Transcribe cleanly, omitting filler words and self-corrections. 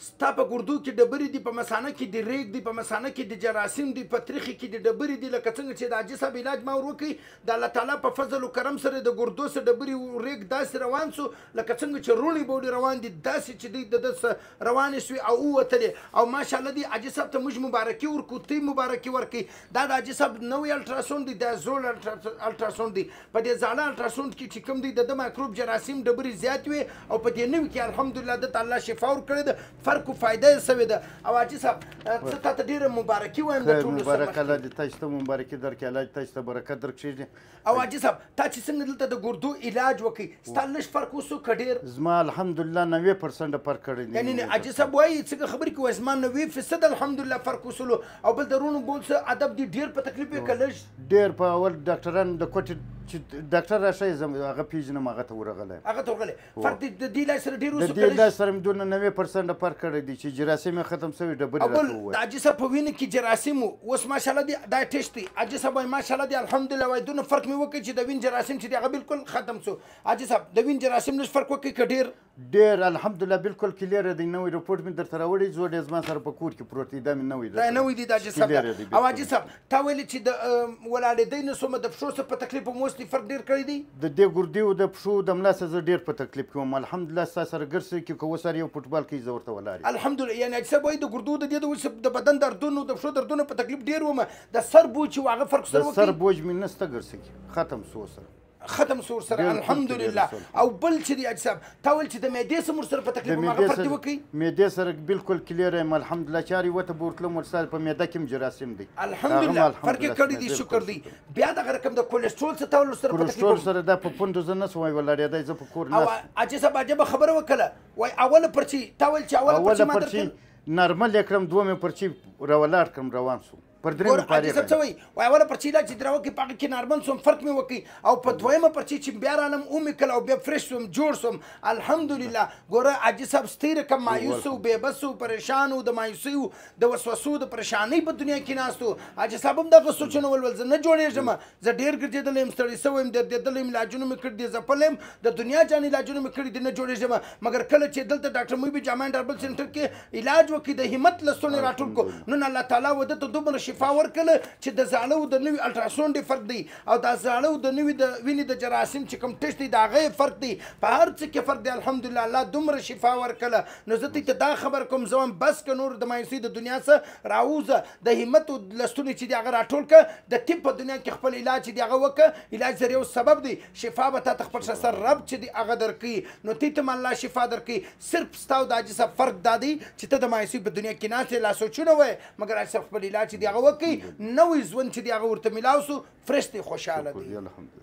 ستا په ګردو کې ډبرې دي، په مثانه کې د ریګ دي، په مثانه کې د جراثیم دي، په تریخي کې د ډبرې دي. لکه څنګه چې د حاجي صاحب علاج ما ور وکړي، د الله تعالی په فضل و کرم سره د ګردو څخه ډبرې ریګ داسې روان سو لکه څنګه چې روڼې بولې روان دي، داسې چې دوی د روانې سوې او ووتلې. او ماشاءالله دی حاجي صاحب ته موږ مبارکي ورکړو، تی مبارکي ورکړي. دا د حاجي صاحب نوی الټراساونډ دی، دا زوړ الټراساونډ دی. په دې زاړه الټراساونډ کې چې کوم دی د مایکروب جراثیم ډبرې زیات وي، او په دې نوي کې الحمدلله د الله شفا ورکړې ده، فرق او فایده یې سوې ده. او حاجي صاحب زه تا ته ډېره مبارکي وایم د ټولو سره. مبارک الله دې تاسو ته مبارکي درکړي، الله دې تاسو ته برکت درکړي. او حاجي صاحب تا چې څنګه دلته د ګردو علاج وکړي، ستا لږ فرق وسو که ډېر؟ زما الحمدلله 90% فرق کړی دی. یعنې حاجي صاحب وایي څنګه خبرې کوي، زما 90% الحمدلله فرق وسلو. او بل د رونو بول څه ادب دي، ډېر په تکلیف یې که لږ؟ ډېر په اول ډاکټران د کوټې چې ډاکټر راشي هغه پیژنم، هغه ته ورغلی فرق د دې علاج سره ډېر وسو؟ د دې علاج سره مې دونه 90% فرق کړی دی چې جراثیم یې ختم شوي، ډبرې راته وویل. د حاجي صاحب په وینه کې جراثیم و، اوس ماشاءالله دی دا ټیسټ دی. حاجي صاحب وایي ماشاءالله دی الحمدلله، وایي دونه فرق مې وکړ چې د وین جراثیم چې دی هغه بالکل ختم شو. حاجي صاحب د وین جراثیم لږ فرق وکړي که ډېر؟ ډېر الحمدلله بالکل کلیر دی. نوی رپورټ مې درته راوړی، زوړ یې زما سره په کور کې پروت دی، دا مې نوی دی. دا نوی دی د حاجي صاحب. او حاجي صاحب تا ویلې چې د ولاړېدی نه سومه د پښو څه په تکلیف مو اوس فرق ډېر کړی دی؟ د دې ګردې او د پښو د ملا څخه زه ډېر په تکلیف کې وم. الحمدلله ستا سره ګرځې کې که اوس هر یو فوټبال کوي زه ورته ولاړ یم الحمدلله. یعنې حاجي صاحب وایي د ګردو د دې د بدن دردونو د پښو دردونو په تکلیف ډېر وم، د سر بوج چې هغه فرق سره وکړي؟ د سر بوج مې نسته ګرځې ختم سو سره ختم سور سره الحمدلله. او بل چې دی حاجي صاحب تا ویل چې د معدې څه مور سره په تکلیف هغه فرق دې وکړي؟ معدې سره بالکل کلیر یم الحمدلله. چارې وته به ورتلم ورسره په معده کې هم جراثیم دی الحمدلله، فرق یې کړی دی، شکر دی. بیا دغه رقم د کولیسټرول څه تا ویل سره په تکلیف؟ کولیسټرول سره دا په پوندو زه نه سوم ولاړېدی، زه په کور ناست. او حاجي صاحب عجبه خبره وکړه، وایي اوله پرچي تا ویل چې اوله پرچي ما درکړل نارمل یې کړم، دومې پرچي راولاړ کړم روان سو پر درېمه پارې. حاجي صاحب څه وایي؟ وایي اوله پرچي علاج چې دراوکې په هغه کې نارمل سوم، فرق مې وکړي. او په دویمه پرچي چې بیا رانم ومې کړل او بیا فرش سوم، جوړ سوم الحمدلله. ګوره حاجي صاحب ستې رقم مایوس و، بېبس و، پریشان و، د مایوسۍ و، د وسوسو د پریشانۍ په دنیا کې ناست و. حاجي صاحب هم دغه سوچونه ولول زه نه جوړېږم، زه ډېر ګرځېدلی یم، ستړی سوی یم، دردېدلی یم، علاجونه مې کړي دي، ځپلی یم، د دنیا جان علاجونه مې کړي دي، نه جوړېږم. مګر کله چې دلته ډاکټر محب جامع ډربل سینټر کې علاج وکړي، د همت لستوڼې راټول کړو، نن الله تعالی وده ته دومره شفا ورکړله چې د زاړه او د نوي الټراساونډ فرق دی، او دا زاړه او د نوي د وینې د جراثیم چې کوم ټیسټ دی د هغه فرق دی، په هر څه کې فرق دی. الحمدلله الله دومره شفا ورکړله. نو زه ته دا خبر کوم زه وایم بس که نور د مایوسۍ د دنیا څخه راوځه، د همت او لستونې چې دی هغه راټول کړه، د طب په دنیا کې خپل علاج چې دی هغه وکړه. علاج زر یو سبب دی، شفا به تا ته خپل سر رب چې دی هغه درکړي. نو ته ته الله شفا درکړي. صرف ستا او د حاجي صاحب فرق دا دی چې ته د مایوسۍ په دنیا کې ناست یې، لا سوچونه وایې، مګر حاجي صاحب خپل علاج چې دی هغه وکړي، نوی ژوند چې دی هغه ورته میلاو سو، فرش دی، خوشحاله دی.